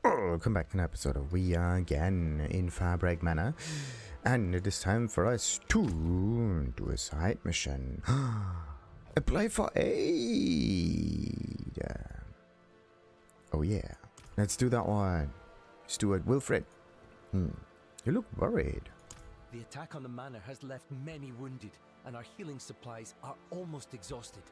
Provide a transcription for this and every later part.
Welcome back to an episode of We Are Again in Firebreak Manor, and it is time for us to do a side mission. Apply for aid. Oh yeah, let's do that one. Steward Wilfred. You look worried. The attack on the manor has left many wounded, and our healing supplies are almost exhausted.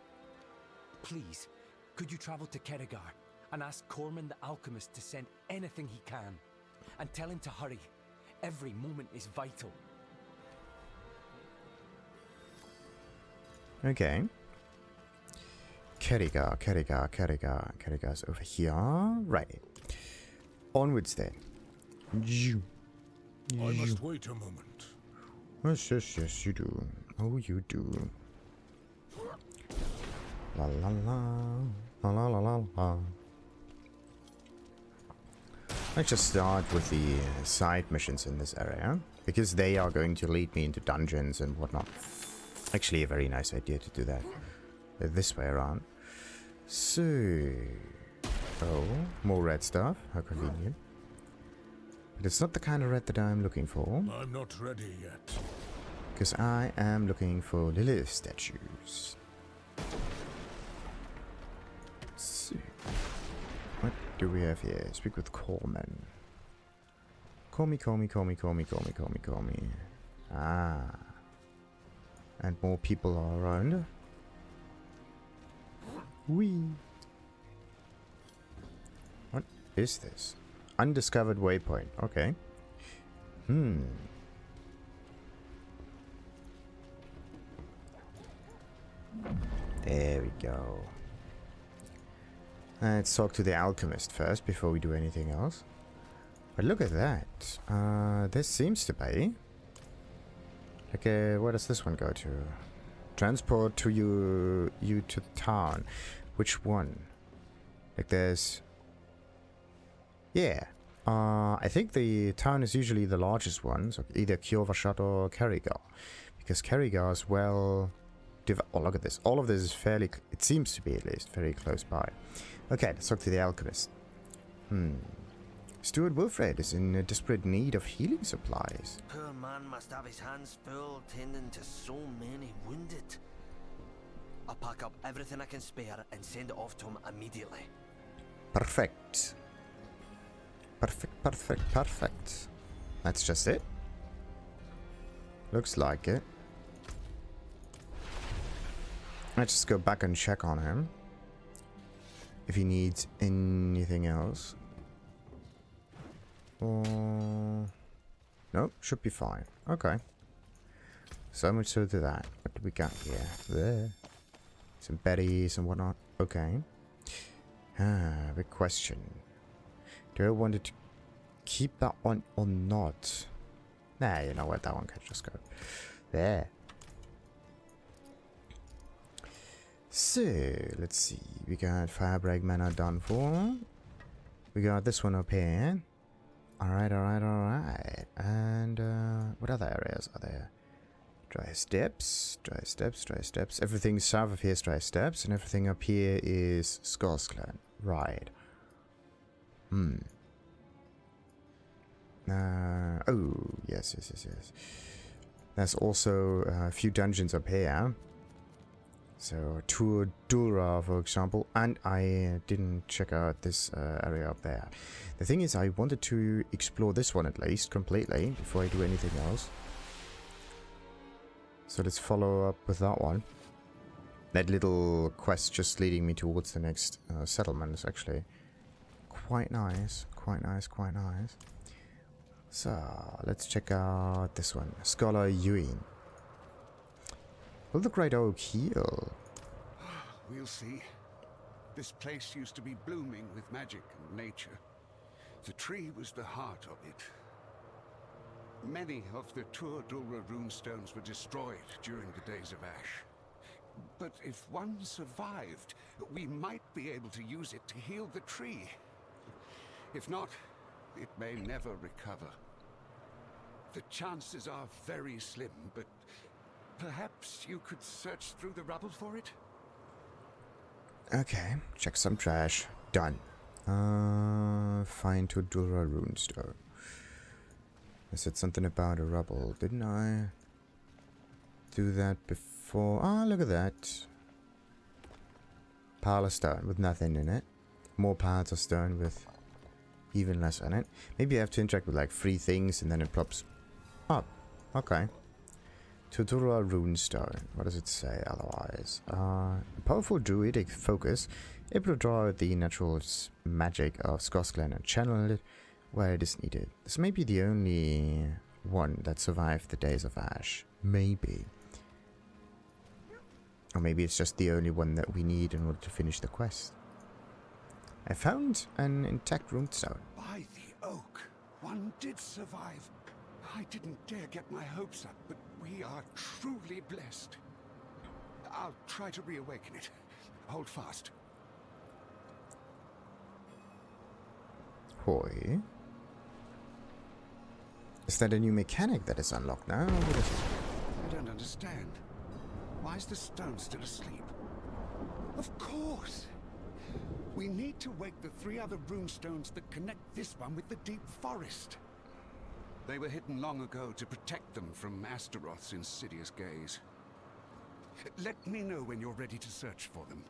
Please, could you travel to Kerrigar and ask Corman the Alchemist to send anything he can, and tell him to hurry. Every moment is vital. Okay. Kerrigar's over here. Right. Onwards then. I must wait a moment. Yes, you do. Oh, you do. La la la. La la la la la. Let's just start with the side missions in this area, because they are going to lead me into dungeons and whatnot. Actually, a very nice idea to do that this way around. So, oh, more red stuff. How convenient. But it's not the kind of red that I'm looking for. I'm not ready yet. Because I am looking for Lilith statues. So, what do we have here? Speak with Corman. Call me. Ah. And more people are around. Whee. What is this? Undiscovered waypoint. Okay. There we go. Let's talk to the alchemist first before we do anything else. But look at that. This seems to be like where does this one go to? Transport to you to the town. Which one? Like there's... Yeah. I think the town is usually the largest one. So either Kjorvashat or Kerrigar. Because Kerrigar is well... Oh, look at this. All of this is fairly... It seems to be at least very close by. Okay, let's talk to the alchemist. Steward Wilfred is in desperate need of healing supplies. Poor man must have his hands full tending to so many wounded. I'll pack up everything I can spare and send it off to him immediately. Perfect. Perfect. That's just it. Looks like it. Let's just go back and check on him. If he needs anything else. Nope, should be fine. Okay. So much so to that. What do we got here? There. Some berries and whatnot. Okay. Big question. Do I want to keep that one or not? Nah, you know what? That one can just go there. So, let's see. We got Firebreak Manor done for. We got this one up here. Alright. And, what other areas are there? Dry steps. Everything south of here is dry steps, and everything up here is Squalls clan. Right. Oh, yes. There's also a few dungeons up here. So, tour Dulra, for example, and I didn't check out this area up there. The thing is, I wanted to explore this one at least, completely, before I do anything else. So let's follow up with that one. That little quest just leading me towards the next settlement is actually quite nice. Quite nice. So, let's check out this one. Scholar Yuein. Will the Great Oak heal? We'll see. This place used to be blooming with magic and nature. The tree was the heart of it. Many of the Dulra runestones were destroyed during the days of Ash. But if one survived, we might be able to use it to heal the tree. If not, it may never recover. The chances are very slim, but perhaps you could search through the rubble for it? Okay, check some trash. Done. find to Dulra Runestone. I said something about a rubble, didn't I? Do that before. Ah, look at that. Pile of stone with nothing in it. More piles of stone with even less in it. Maybe I have to interact with like 3 things and then it plops up. Okay. Tutorial Runestone. What does it say otherwise? Powerful druidic focus. Able to draw out the natural magic of Squalls and channel it where it is needed. This may be the only one that survived the days of Ash. Maybe. Or maybe it's just the only one that we need in order to finish the quest. I found an intact runestone. By the oak, one did survive. I didn't dare get my hopes up, but we are truly blessed. I'll try to reawaken it. Hold fast. Hoi. Is that a new mechanic that is unlocked now? What is it? I don't understand. Why is the stone still asleep? Of course! We need to wake the 3 other runestones that connect this one with the deep forest. They were hidden long ago to protect them from Astaroth's insidious gaze. Let me know when you're ready to search for them.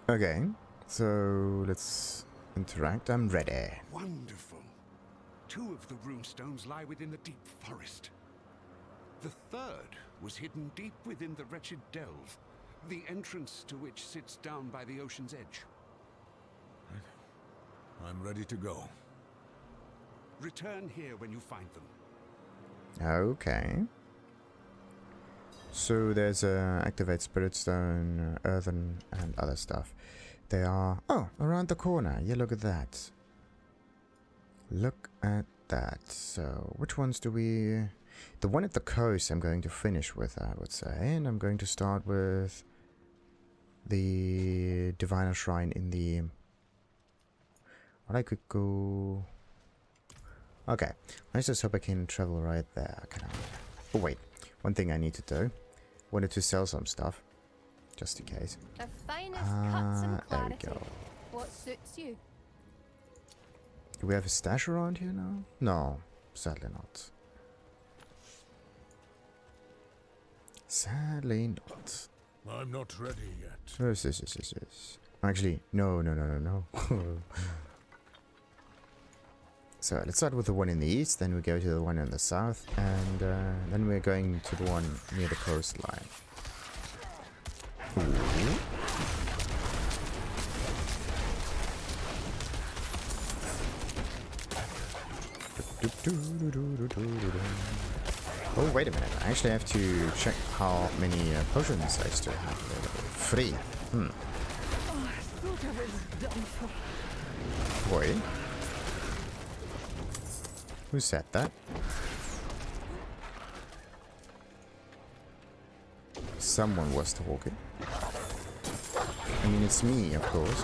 Okay, so let's interact. I'm ready. Wonderful. 2 of the runestones lie within the deep forest. The 3rd was hidden deep within the Wretched Delve, the entrance to which sits down by the ocean's edge. I'm ready to go. Return here when you find them. Okay. So there's activate Spirit Stone, Earthen, and other stuff. They are around the corner. Yeah, look at that. Look at that. So which ones do we? The one at the coast I'm going to finish with, I would say, and I'm going to start with the Diviner Shrine in the. Well, I could go. Okay, I just hope I can travel right there. Can I? Oh wait, one thing I need to do. Wanted to sell some stuff, just in case. The finest cuts and There we clarity. go. What suits you? Do we have a stash around here now? No, sadly not. Sadly not. I'm not ready yet. Yes. Actually, no. So let's start with the one in the east, then we go to the one in the south, and then we're going to the one near the coastline. Ooh. Oh, wait a minute. I actually have to check how many potions I still have available. 3. Boy. Who said that? Someone was talking. I mean, it's me, of course.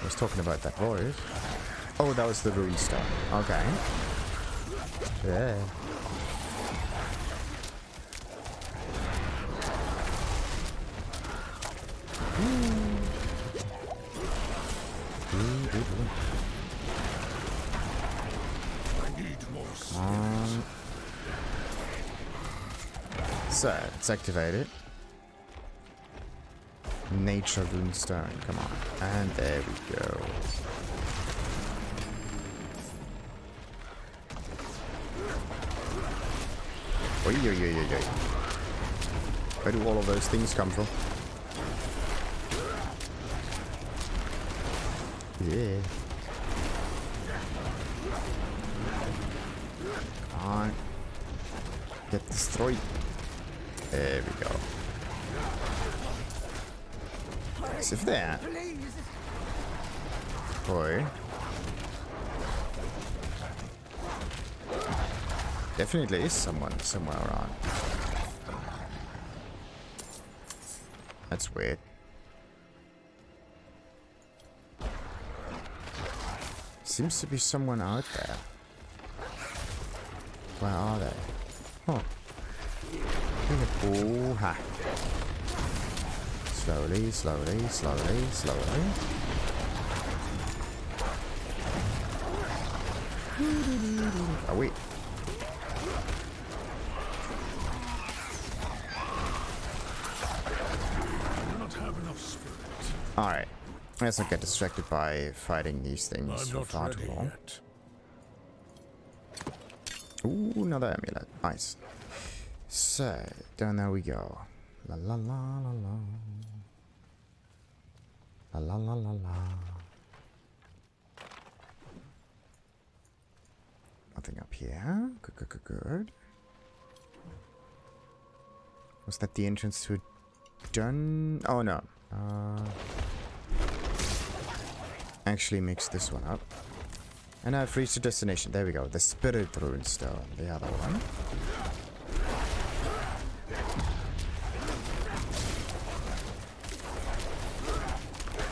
I was talking about that voice. Oh, that was the Runestone. Okay. Yeah. I need more space. So, let's activate it. Nature Runestone, come on. And there we go. Oi. Where do all of those things come from? Yeah. Come on. Get destroyed. There we go. As if that. Boy. Definitely is someone somewhere around. That's weird. Seems to be someone out there. Where are they? Huh. Oh, ha. Slowly. Oh, wait. I do not have enough spirit. Alright. Let's not get distracted by fighting these things I'm for not far ready too long. yet. Ooh, another amulet. Nice. So, down there we go. La la la la la. La la la la la. Nothing up here. Good, good, good, good. Was that the entrance to done? Oh no. Actually mix this one up. And I've reached the destination. There we go. The Spirit Runestone. The other one.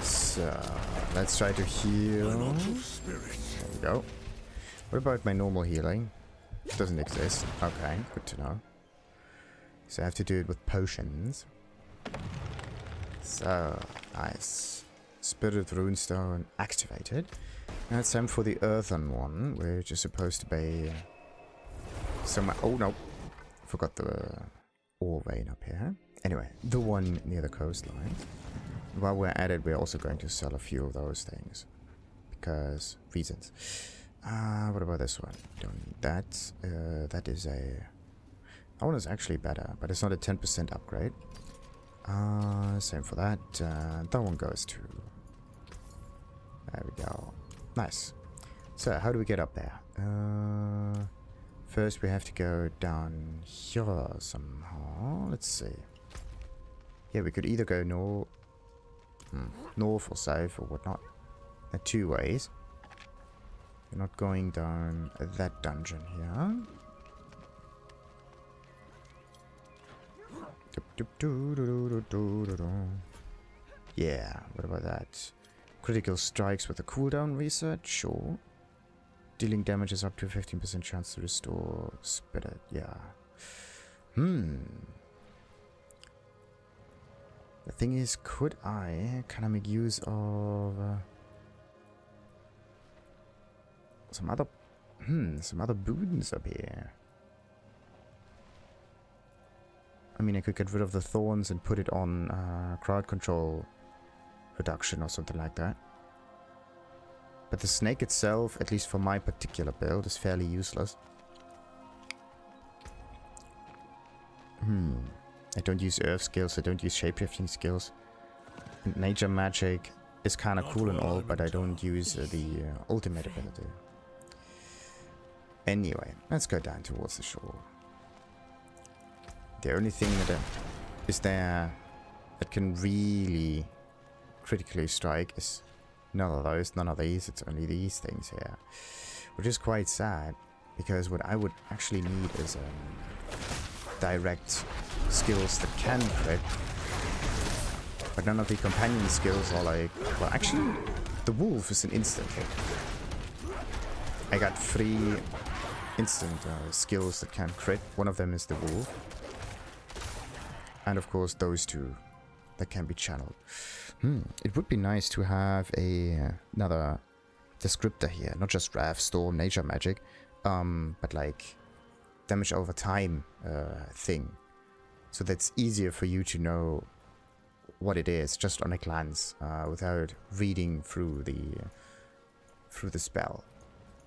So, let's try to heal. I'm out of spirit. There we go. What about my normal healing? It doesn't exist. Okay, good to know. So I have to do it with potions. So, nice. Spirit Runestone activated. Now it's time for the Earthen one, which is supposed to be somewhere. Oh no, forgot the ore vein up here. Anyway, the one near the coastline. While we're at it, we're also going to sell a few of those things because reasons. What about this one? Don't need that. That is a. That one is actually better, but it's not a 10% upgrade. Same for that. That one goes to. There we go. Nice. So, how do we get up there? First, we have to go down here somehow. Let's see. Yeah, we could either go north or south or whatnot. There are two ways. We're not going down that dungeon here. Yeah, what about that? Critical strikes with a cooldown reset? Sure. Dealing damage is up to 15% chance to restore spirit. Yeah. The thing is, could I kind of make use of some other boons up here? I mean, I could get rid of the thorns and put it on crowd control reduction or something like that. But the snake itself, at least for my particular build, is fairly useless. I don't use earth skills, I don't use shapeshifting skills. And nature magic is kind of cool and all, but I don't use the ultimate ability. Anyway, let's go down towards the shore. The only thing that is there that can really critically strike is none of those, none of these. It's only these things here, which is quite sad, because what I would actually need is direct skills that can crit, but none of the companion skills are like, well, actually the wolf is an instant hit. I got 3 instant skills that can crit. One of them is the wolf, and of course those 2 that can be channeled. It would be nice to have another descriptor here, not just wrath, storm, nature magic, but like damage over time thing, so that's easier for you to know what it is just on a glance without reading through the spell.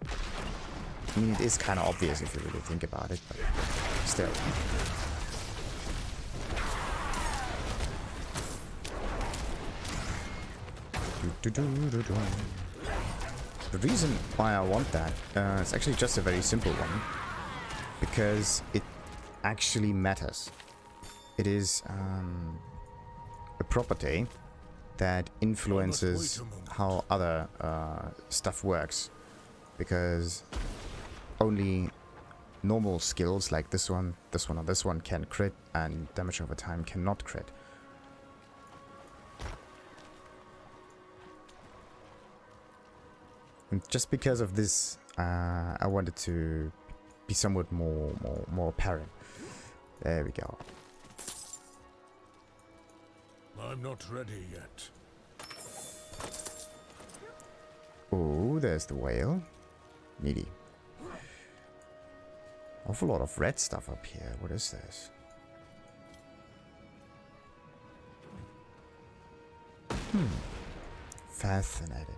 I mean, it is kind of obvious if you really think about it, but still. The reason why I want that is actually just a very simple one, because it actually matters. It is a property that influences how other stuff works, because only normal skills like this one, or this one can crit, and damage over time cannot crit. And just because of this, I wanted to be somewhat more apparent. There we go. I'm not ready yet. Oh, there's the whale. Needy. Awful lot of red stuff up here. What is this? Fascinating.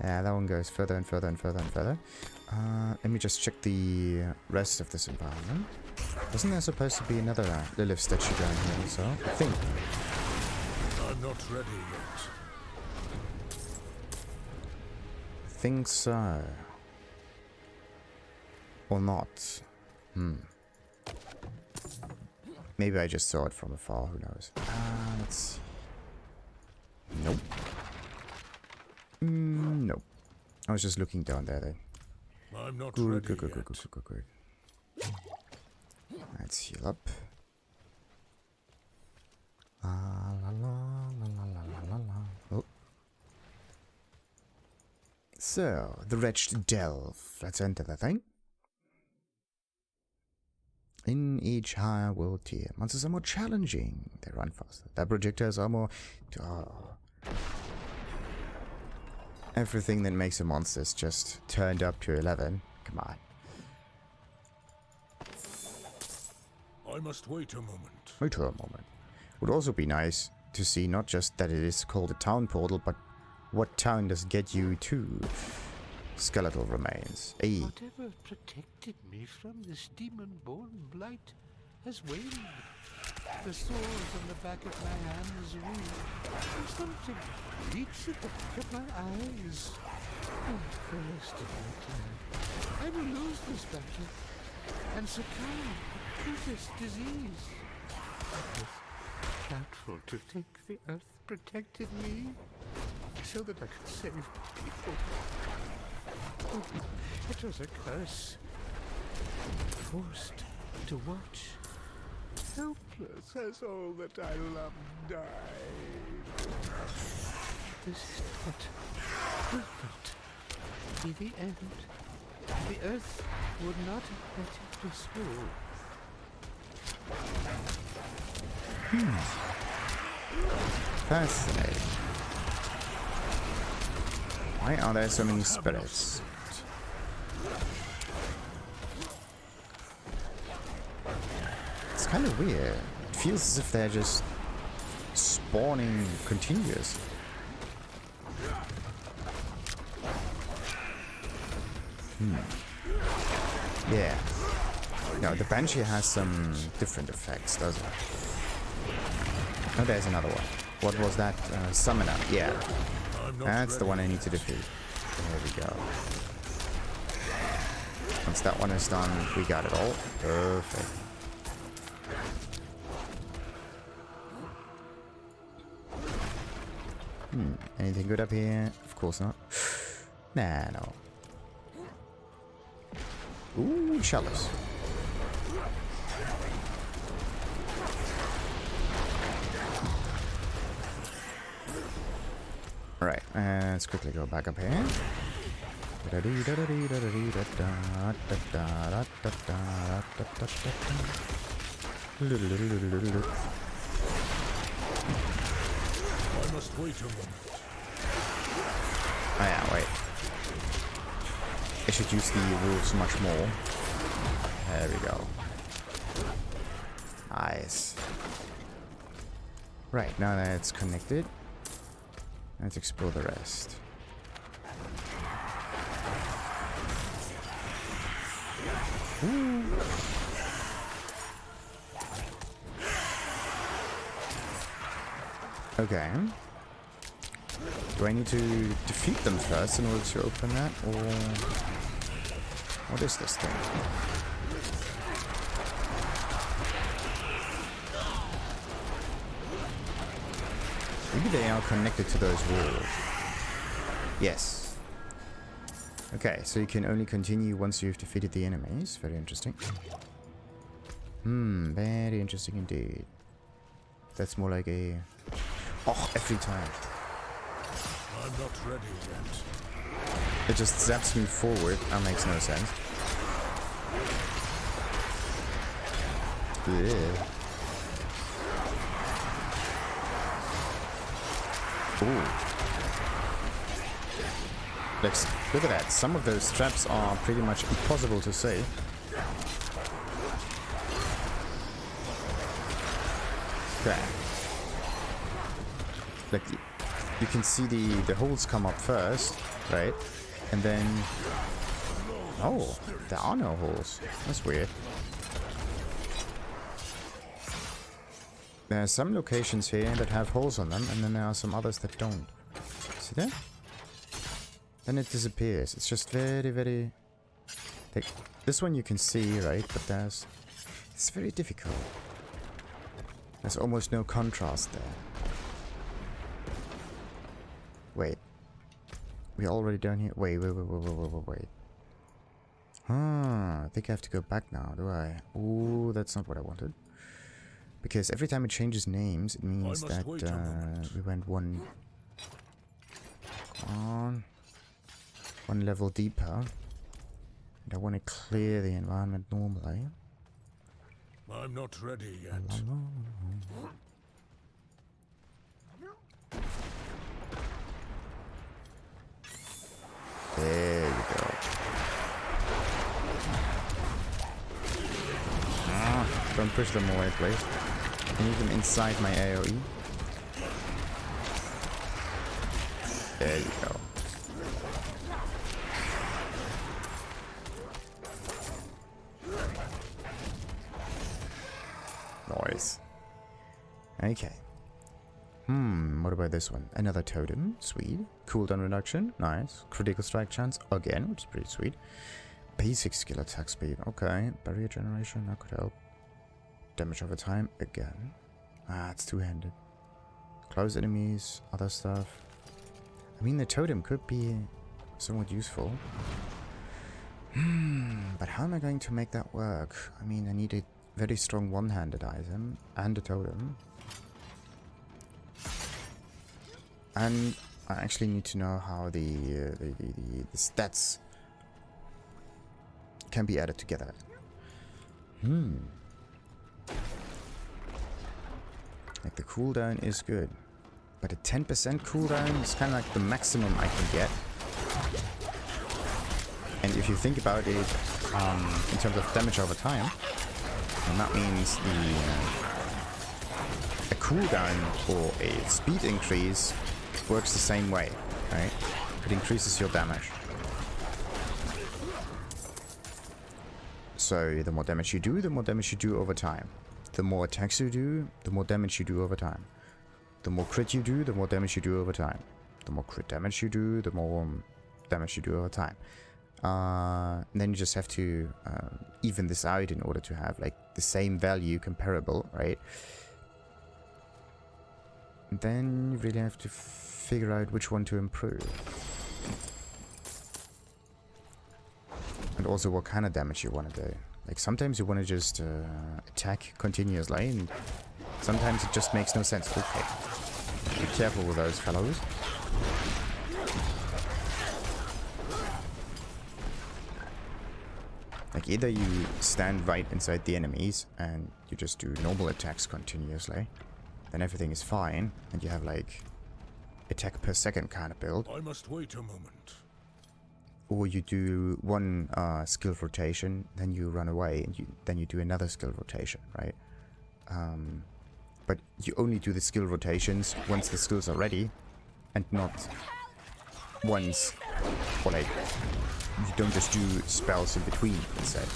Yeah, that one goes further and further and further and further. Let me just check the rest of this environment. Wasn't there supposed to be another Lilith statue down here also? I think. I'm not ready yet. Think so. Or not. Maybe I just saw it from afar, who knows. Let's see. Nope. Nope. I was just looking down there though. I'm not Good, ready good, good, yet. good, good, good, good. Let's heal up. La la la la la la la la. Oh. So, the Wretched Delve. Let's enter the thing. In each higher world tier, monsters are more challenging. They run faster. Their projectiles are more... Everything that makes a monster is just turned up to 11. Come on. I must wait a moment. Wait a moment. Would also be nice to see not just that it is called a town portal, but what town does get you to skeletal remains. Hey. Whatever protected me from this demon-born blight has waned. The sores on the back of my hands reel. Something leaks at the back of my eyes. Oh, for the rest of my time, I will lose this battle and succumb to this disease. It was doubtful to think the earth protected me so that I could save people. Oh, it was a curse. Forced to watch. Helpless as all that I love died. This is what will not be the end. The earth would not let it be so. Fascinating. Why are there so many spirits? It's kind of weird. It feels as if they're just spawning continuously. Yeah. No, the Banshee has some different effects, doesn't it? Oh, there's another one. What was that? Summoner. Yeah. That's the one I need to defeat. There we go. Once that one is done, we got it all. Perfect. Anything good up here? Of course not. Nah, no. Ooh, shallows. Alright, let's quickly go back up here. I must wait a moment. Oh yeah, wait. I should use the rules much more. There we go. Nice. Right, now that it's connected, let's explore the rest. Ooh. Okay. Do I need to defeat them first in order to open that, or what is this thing? Maybe they are connected to those walls. Yes. Okay, so you can only continue once you've defeated the enemies. Very interesting. Very interesting indeed. That's more like a... Oh, every time. I'm not ready yet. It just zaps me forward. That makes no sense. Yeah. Ooh. Look at that. Some of those traps are pretty much impossible to see. Okay. Like, you can see the holes come up first, right? And then... Oh, there are no holes. That's weird. There are some locations here that have holes on them, and then there are some others that don't. See that? Then it disappears. It's just very, very... Like, this one you can see, right? But there's... It's very difficult. There's almost no contrast there. Wait. We already done here? Wait. I think I have to go back now, do I? Ooh, that's not what I wanted. Because every time it changes names, it means that we went one level deeper. And I want to clear the environment normally. I'm not ready yet. There we go. Don't push them away, please. I need them inside my AoE. There you go. Nice. Okay. What about this one? Another totem. Sweet. Cooldown reduction. Nice. Critical strike chance. Again, which is pretty sweet. Basic skill attack speed. Okay. Barrier generation. That could help. Damage over time. Again. It's two-handed. Close enemies. Other stuff. I mean, the totem could be somewhat useful. But how am I going to make that work? I mean, I need a very strong one-handed item and a totem. And I actually need to know how the stats can be added together. Like, the cooldown is good. But a 10% cooldown is kind of like the maximum I can get. And if you think about it in terms of damage over time, and that means a cooldown or a speed increase works the same way, right? It increases your damage. So the more damage you do, the more damage you do over time. The more attacks you do, the more damage you do over time. The more crit you do, the more damage you do over time. The more crit damage you do, the more damage you do over time. And then you just have to even this out in order to have like the same value comparable, right? And then you really have to figure out which one to improve. And also what kind of damage you want to do. Like, sometimes you want to just attack continuously, and sometimes it just makes no sense. Okay. Be careful with those fellows. Like, either you stand right inside the enemies and you just do normal attacks continuously, then everything is fine, and you have like attack per second kind of build. I must wait a moment. Or you do one skill rotation, then you run away, and then you do another skill rotation, right? But you only do the skill rotations once the skills are ready, and not once, or like, you don't just do spells in between, instead.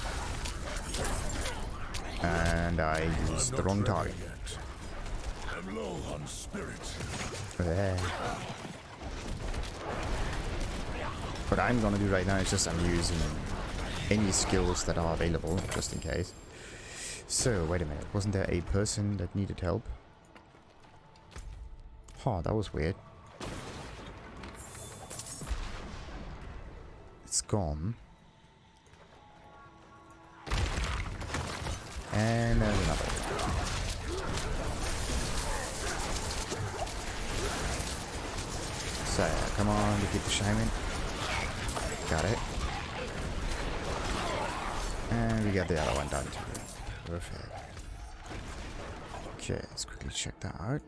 And I used the wrong target. I'm low on spirit. There. What I'm gonna do right now is just I'm using any skills that are available, just in case. So, wait a minute. Wasn't there a person that needed help? Huh, that was weird. It's gone. And there's another one. So, come on, defeat the shaman. Got it. And we got the other one done too. Perfect. Okay, let's quickly check that out.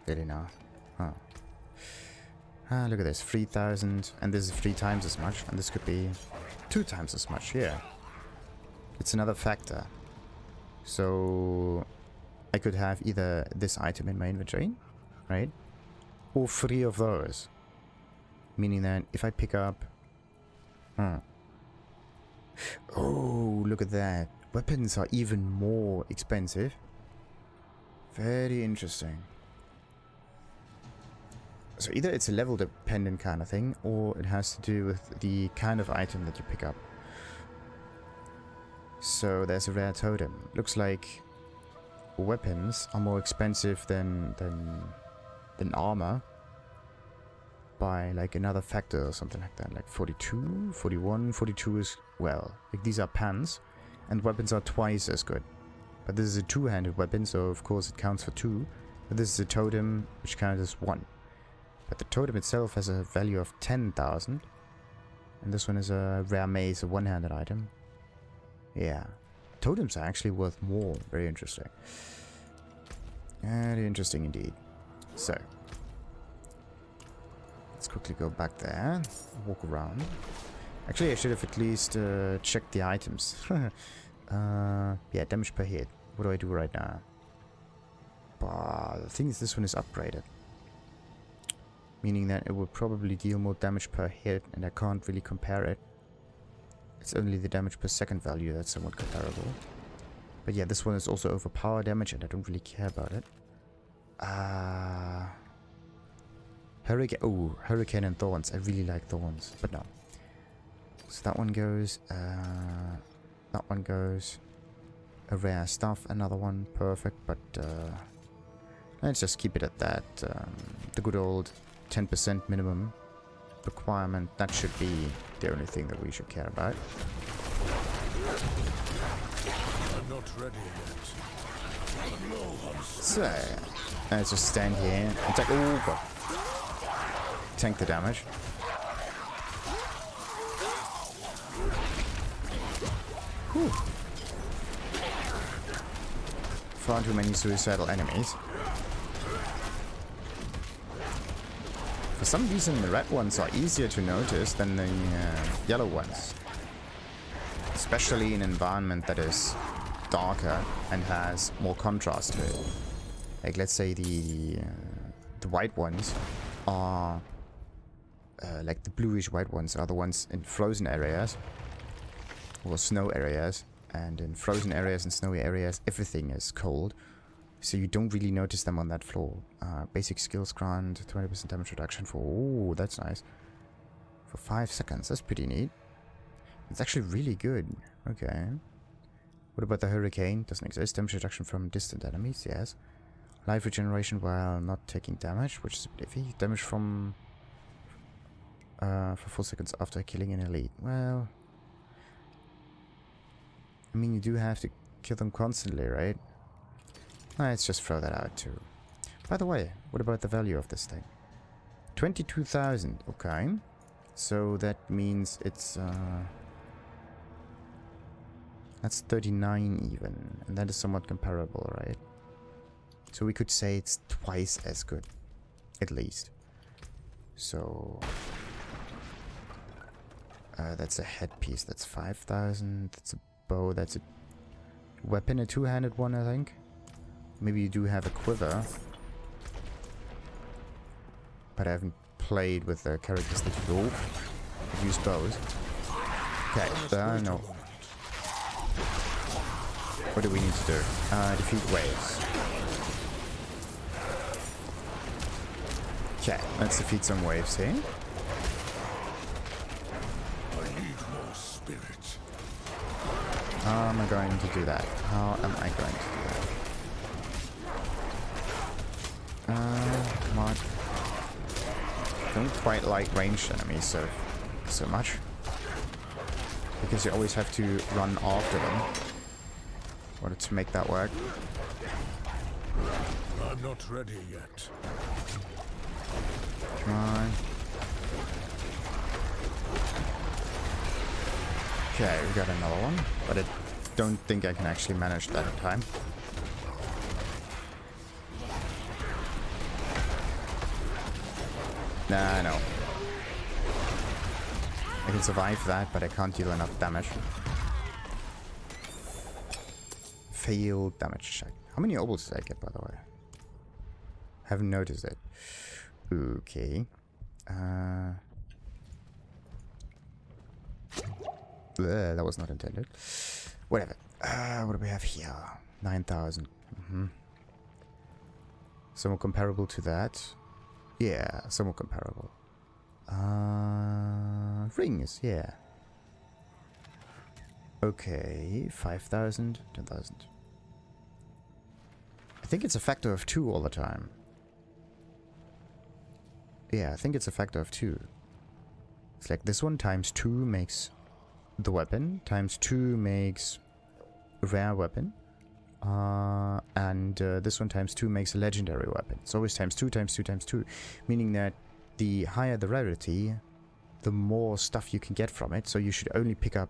Really now? Huh. Look at this, 3,000, and this is 3 times as much, and this could be 2 times as much, yeah. It's another factor. So I could have either this item in my inventory, right? Or 3 of those. Meaning that if I pick up... Oh, look at that. Weapons are even more expensive. Very interesting. So either it's a level dependent kind of thing, or it has to do with the kind of item that you pick up. So there's a rare totem. Looks like weapons are more expensive than armor by like another factor or something like that. Like 42, 41, 42 is, well, like these are pants, and weapons are twice as good. But this is a two-handed weapon, so of course it counts for 2. But this is a totem, which counts as 1. But the totem itself has a value of 10,000. And this one is a rare mace, a one-handed item. Yeah. Totems are actually worth more. Very interesting. Very interesting indeed. So. Let's quickly go back there. Walk around. Actually, I should have at least checked the items. Yeah, damage per hit. What do I do right now? But the thing is, this one is upgraded. Meaning that it will probably deal more damage per hit, and I can't really compare it. It's only the damage per second value that's somewhat comparable. But yeah, this one is also overpower damage, and I don't really care about it. Hurricane. Oh, Hurricane and Thorns. I really like Thorns, but no. So that one goes. That one goes. A rare stuff. Another one. Perfect, but let's just keep it at that. The good old 10% minimum requirement. That should be the only thing that we should care about. I'm not ready yet. I'm low on So, let's just stand here and take. Oh, God. Tank the damage. Whew. Far too many suicidal enemies. For some reason, the red ones are easier to notice than the yellow ones. Especially in an environment that is darker and has more contrast to it. Like, let's say the white ones are... like the bluish white ones are the ones in frozen areas. Or snow areas. And in frozen areas and snowy areas, everything is cold. So you don't really notice them on that floor. Basic skills grant, 20% damage reduction for... Oh, that's nice. For 5 seconds, that's pretty neat. It's actually really good. Okay. What about the Hurricane? Doesn't exist. Damage reduction from distant enemies, yes. Life regeneration while not taking damage, which is a bit iffy. Damage from... for 4 seconds after killing an elite. Well... I mean, you do have to kill them constantly, right? Let's just throw that out too. By the way, what about the value of this thing? 22,000, okay. So that means it's... that's 39 even. And that is somewhat comparable, right? So we could say it's twice as good. At least. So... that's a headpiece. That's 5,000. That's a bow. That's a weapon. A two-handed one, I think. Maybe you do have a quiver. But I haven't played with the characters that you use bows. Okay, no. What do we need to do? Defeat waves. Okay, let's defeat some waves here. I need more spirit. How am I going to do that? How am I going to do that? Come on. Don't quite like ranged enemies so much. Because you always have to run after them in order to make that work. I'm not ready yet. Come on. Okay, we got another one, but I don't think I can actually manage that in time. Nah, no. I can survive that, but I can't deal enough damage. failed damage check. How many obols did I get, by the way? Haven't noticed it. Okay. That was not intended. Whatever. What do we have here? 9,000. Somewhat comparable to that. Yeah, somewhat comparable. Rings, yeah. Okay, 5,000, 10,000. I think it's a factor of 2 all the time. Yeah, I think it's a factor of 2. It's like this one times 2 makes the weapon, times 2 makes a rare weapon, and this one times 2 makes a legendary weapon. It's always times 2, times 2, times 2, meaning that the higher the rarity, the more stuff you can get from it. So you should only pick up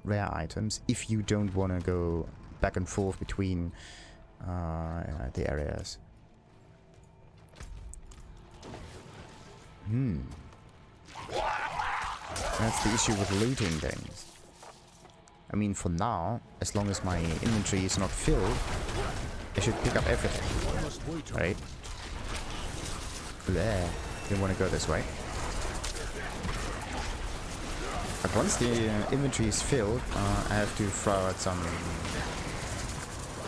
rare items if you don't want to go back and forth between the areas. That's the issue with looting things. I mean, for now, as long as my inventory is not filled, I should pick up everything. Right? There. Didn't want to go this way. But once the inventory is filled, I have to throw out some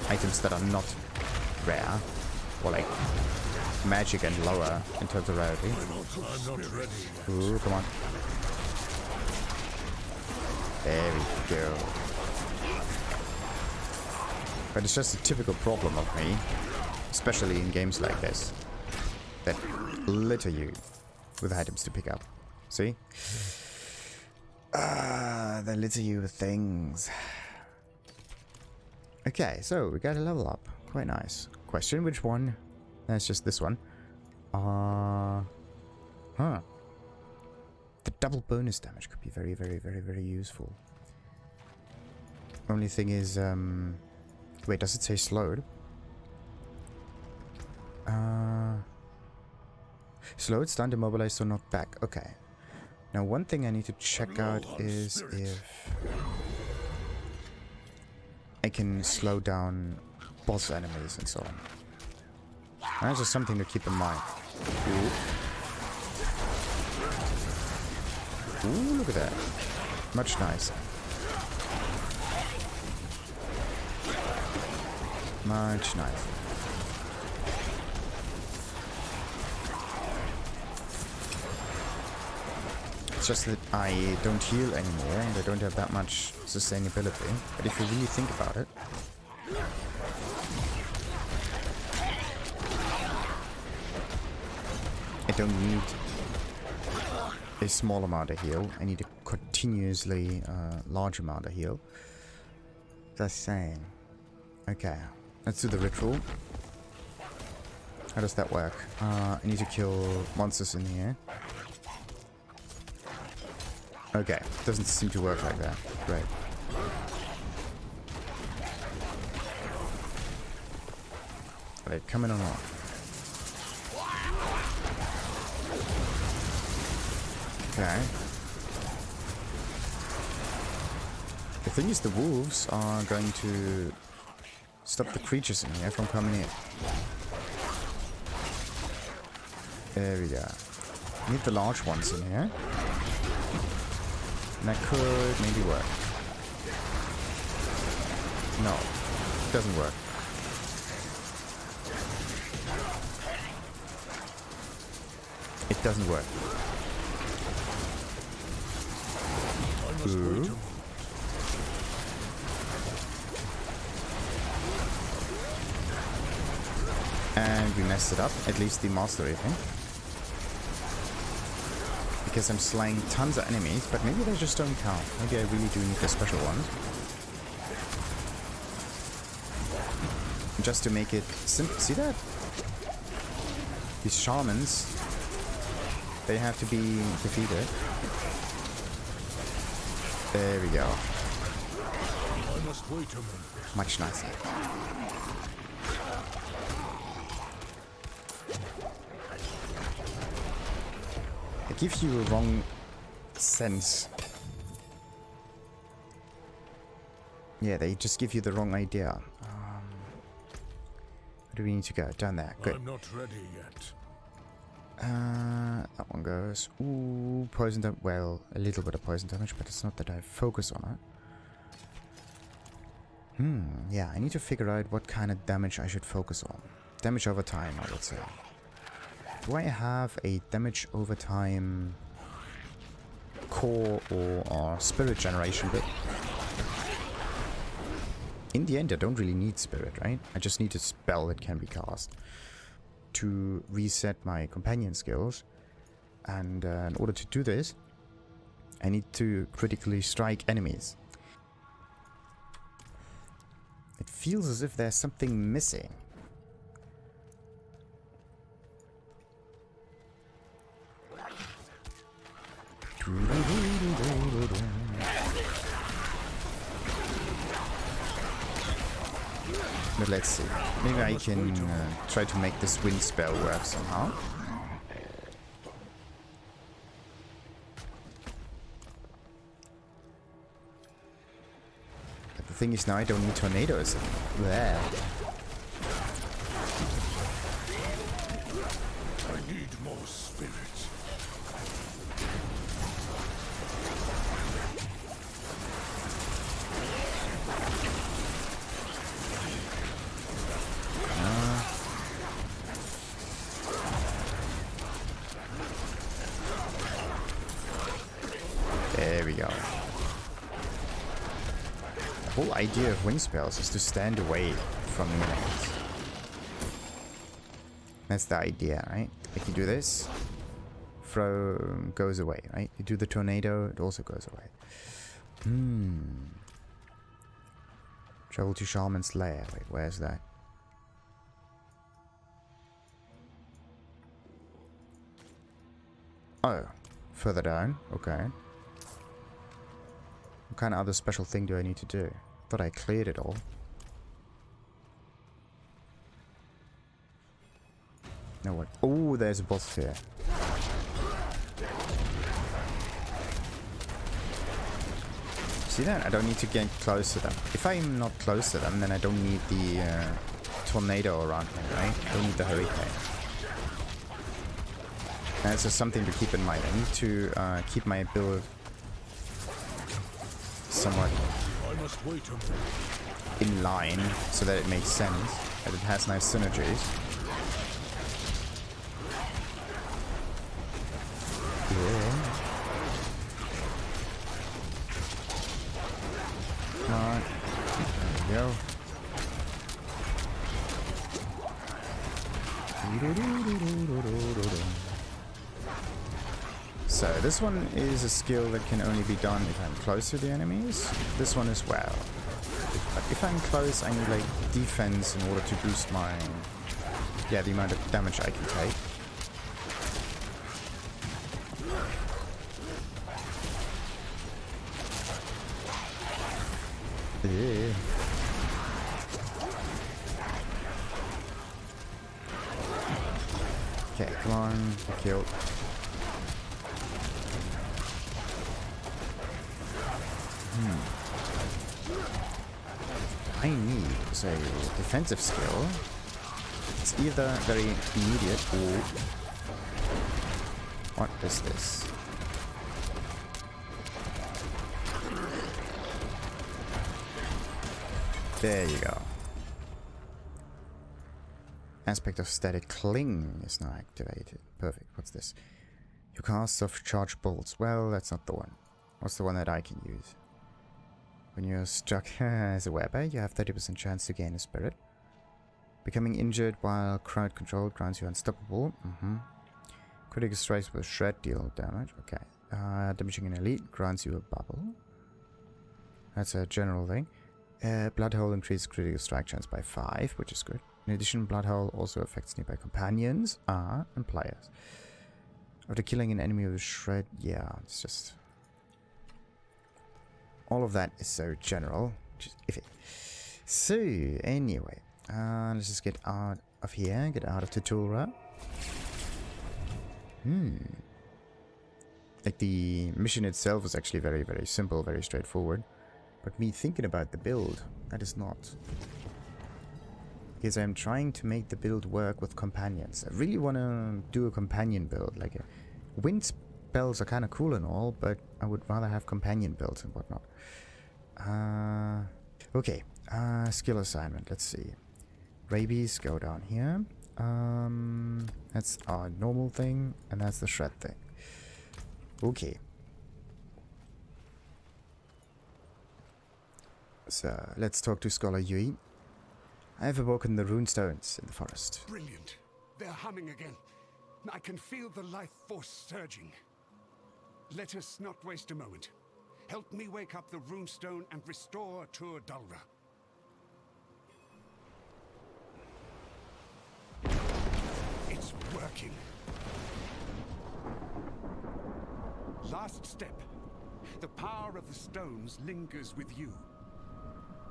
items that are not rare, or like magic and lower in terms of rarity. I'm not ready. Ooh, come on. There we go. But it's just a typical problem of me, especially in games like this, that litter you with items to pick up. See? They litter you with things. Okay, so we got a level up. Quite nice. Question, which one? That's just this one. The double bonus damage could be very, very, very, very useful. Only thing is, wait, does it say slowed? Slowed, stunned, immobilized, or knocked back. Okay. Now, one thing I need to check out is if I can slow down boss enemies and so on. That's just something to keep in mind. Ooh, look at that. Much nicer. Much nicer. It's just that I don't heal anymore and I don't have that much sustainability. But if you really think about it, I don't need a small amount of heal. I need a continuously large amount of heal. Just saying. Okay, let's do the ritual. How does that work? I need to kill monsters in here. Okay, doesn't seem to work like that. Great. Are they coming or not? Okay. The thing is, the wolves are going to stop the creatures in here from coming in. There we go. Need the large ones in here. And that could maybe work. No, it doesn't work. It doesn't work. Ooh. And we messed it up, at least the master thing. Because I'm slaying tons of enemies, but maybe they just don't count. Maybe I really do need the special ones. Just to make it simple. See that? These shamans, they have to be defeated. There we go. I must wait a minute. Much nicer. It gives you a wrong sense. Yeah, they just give you the wrong idea. do we need to go? Down there. Good. I'm not ready yet. That one goes. Ooh, poison damage. Well, a little bit of poison damage, but it's not that I focus on it. Yeah, I need to figure out what kind of damage I should focus on. Damage over time, I would say. Do I have a damage over time core or spirit generation bit? In the end, I don't really need spirit, right? I just need a spell that can be cast to reset my companion skills. And in order to do this, I need to critically strike enemies. It feels as if there's something missing. But let's see. Maybe I can try to make this wind spell work somehow. But the thing is, now I don't need tornadoes. There. I need more spirit. There we go. The whole idea of wind spells is to stand away from enemies. That's the idea, right? Like you do this, throw goes away, right? You do the tornado, it also goes away. Travel to Shaman's Lair. Wait, where's that? Oh, further down. Okay. What kind of other special thing do I need to do? Thought I cleared it all. No what? Oh, there's a boss here. See that? I don't need to get close to them. If I'm not close to them, then I don't need the tornado around me, right? I don't need the hurricane. That's just something to keep in mind. I need to keep my build somewhat in line so that it makes sense, that it has nice synergies. Yeah. Come on. There we go. So this one is a skill that can only be done if I'm close to the enemies. This one as well. But if I'm close, I need like defense in order to boost my, yeah, the amount of damage I can take. Yeah. Okay, come on, kill. I need a defensive skill. It's either very immediate or... What is this? There you go. Aspect of static cling is now activated. Perfect. What's this? You cast soft charge bolts. Well, that's not the one. What's the one that I can use? When you're struck as a weapper, you have 30% chance to gain a spirit. Becoming injured while crowd control grants you unstoppable. Critical strikes with shred deal damage. Okay. Damaging an elite grants you a bubble. That's a general thing. Bloodhole increases critical strike chance by 5, which is good. In addition, Bloodhole also affects nearby companions and players. After killing an enemy with a shred, yeah, it's just... All of that is so general, which is iffy. So, anyway, let's just get out of here, get out of the Dulra. Like, the mission itself is actually very, very simple, very straightforward. But me thinking about the build, that is not. because I'm trying to make the build work with companions. I really want to do a companion build. Like, wind spells are kind of cool and all, but I would rather have companion builds and whatnot. Okay, skill assignment. Let's see. Rabies, go down here. That's our normal thing, and that's the shred thing. Okay. So, let's talk to Scholar Yuein. I have awoken the Runestones in the forest. Brilliant. They're humming again. I can feel the life force surging. Let us not waste a moment. Help me wake up the Runestone and restore to Dulra. It's working. Last step. The power of the stones lingers with you.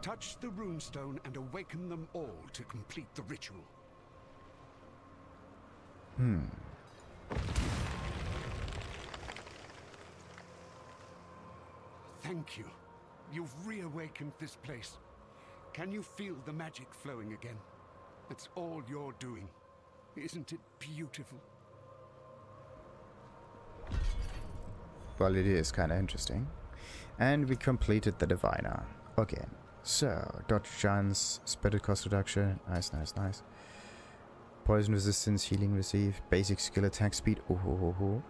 Touch the Runestone and awaken them all to complete the ritual. Thank you. You've reawakened this place. Can you feel the magic flowing again? That's all you're doing. Isn't it beautiful? Well, it is kind of interesting. And we completed the Diviner. Okay. So, dodge chance, spirit cost reduction. Nice, nice, nice. Poison resistance, healing received, basic skill attack speed. Oh, ho, ho, ho.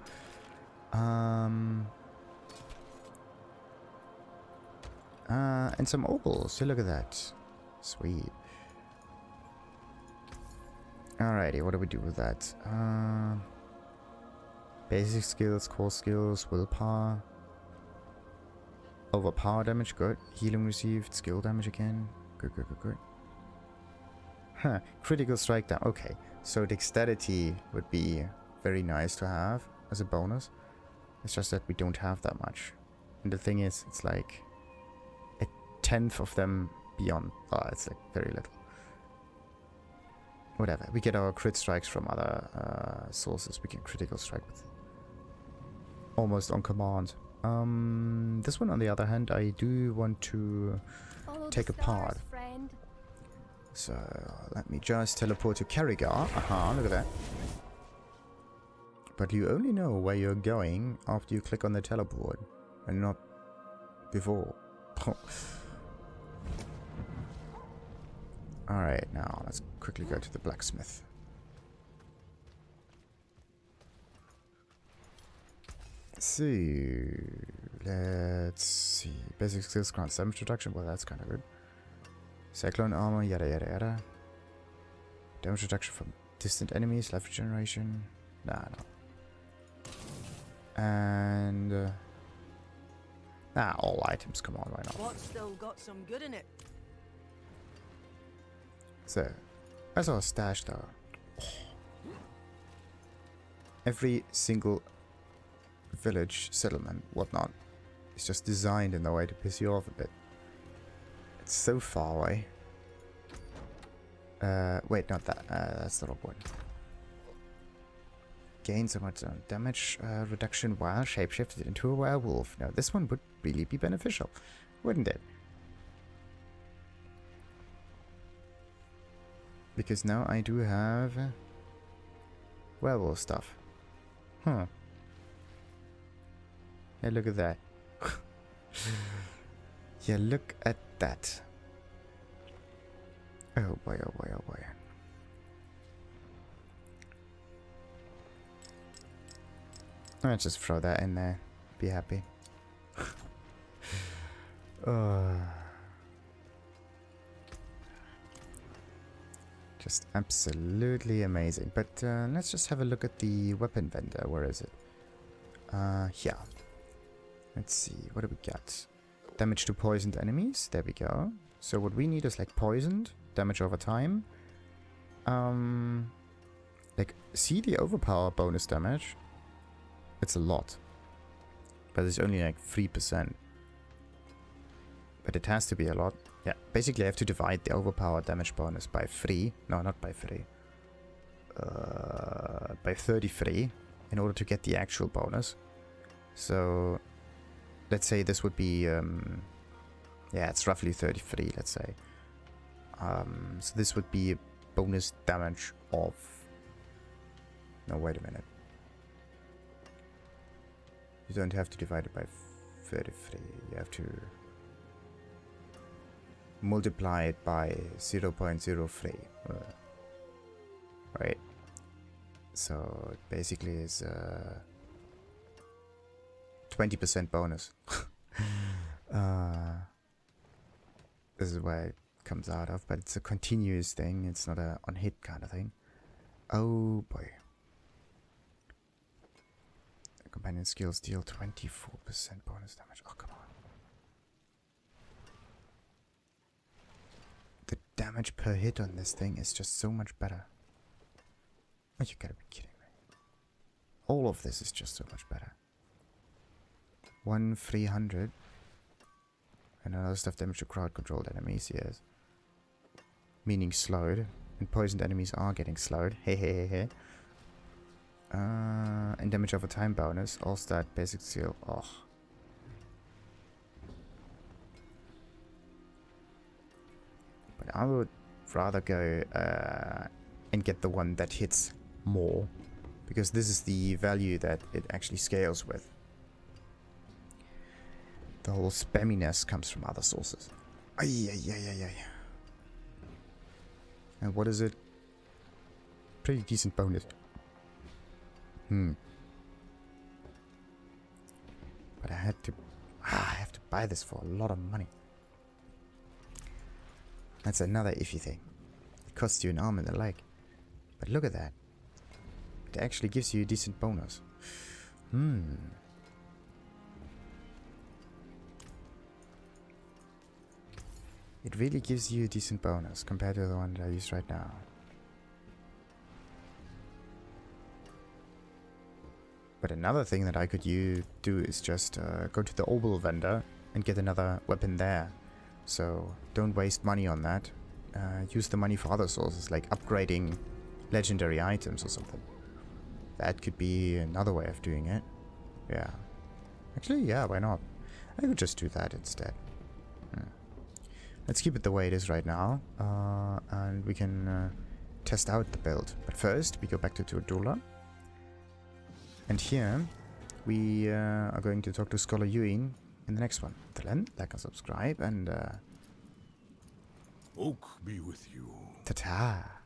And some opals. So look at that. Sweet. Alrighty, what do we do with that? Basic skills, core skills, willpower. Overpower damage, good. Healing received, skill damage again. Good, good, good, good. Huh, critical strike down. Okay, so dexterity would be very nice to have as a bonus. It's just that we don't have that much. And the thing is, it's like a 10th of them beyond. Oh, it's like very little. Whatever, we get our crit strikes from other sources. We can critical strike with almost on command. This one, on the other hand, I do want to take apart. So, let me just teleport to Kerrigar. Aha, look at that. But you only know where you're going after you click on the teleport, and not before. Alright, now let's quickly go to the blacksmith. So, let's see. Basic skills grants damage reduction. Well, that's kind of good. Cyclone armor, yada yada yada. Damage reduction from distant enemies, life regeneration. Nah, no. And all items. Come on, why not? What's still got some good in it? So, that's our stash though. Every single village, settlement, whatnot, is just designed in a way to piss you off a bit. It's so far away. Wait, not that. That's the wrong one. Gain so much damage reduction while shapeshifted into a werewolf. Now, this one would really be beneficial, wouldn't it? Because now I do have werewolf stuff. Huh. Yeah, look at that. Yeah, look at that. Oh boy, oh boy, oh boy. Let's just throw that in there. Be happy. Just absolutely amazing. But let's just have a look at the weapon vendor. Where is it? Here. Let's see. What do we got? Damage to poisoned enemies. There we go. So what we need is like poisoned. Damage over time. Like, see the overpower bonus damage? It's a lot. But it's only like 3%. But it has to be a lot. Yeah, basically I have to divide the overpower damage bonus by 3. No, not by 3. By 33 in order to get the actual bonus. So, let's say this would be... yeah, it's roughly 33, let's say. So this would be a bonus damage of... No, wait a minute. You don't have to divide it by 33. You have to multiply it by 0.03. Right. So it basically is 20% bonus. This is where it comes out of, but it's a continuous thing. It's not a on-hit kind of thing. Oh boy. Companion skills deal 24% bonus damage. Oh, come on. The damage per hit on this thing is just so much better. Oh, you gotta be kidding me. All of this is just so much better. 300. And another stuff damage to crowd controlled enemies, yes. Meaning slowed. And poisoned enemies are getting slowed. Hey, hey, hey, hey. And damage over time bonus. All stat basic skill. Oh. But I would rather go and get the one that hits more. Because this is the value that it actually scales with. The whole spamminess comes from other sources. Ay. And what is it? Pretty decent bonus. But I have to buy this for a lot of money. That's another iffy thing. It costs you an arm and a leg. But look at that. It actually gives you a decent bonus. It really gives you a decent bonus compared to the one that I use right now. But another thing that I could do is just go to the Obel vendor and get another weapon there. So don't waste money on that. Use the money for other sources, like upgrading legendary items or something. That could be another way of doing it. Yeah. Actually, yeah, why not? I could just do that instead. Let's keep it the way it is right now. And we can test out the build. But first, we go back to Dulra. And here, we are going to talk to Scholar Yuein in the next one. Until then, like and subscribe, and Oak be with you. ta-ta!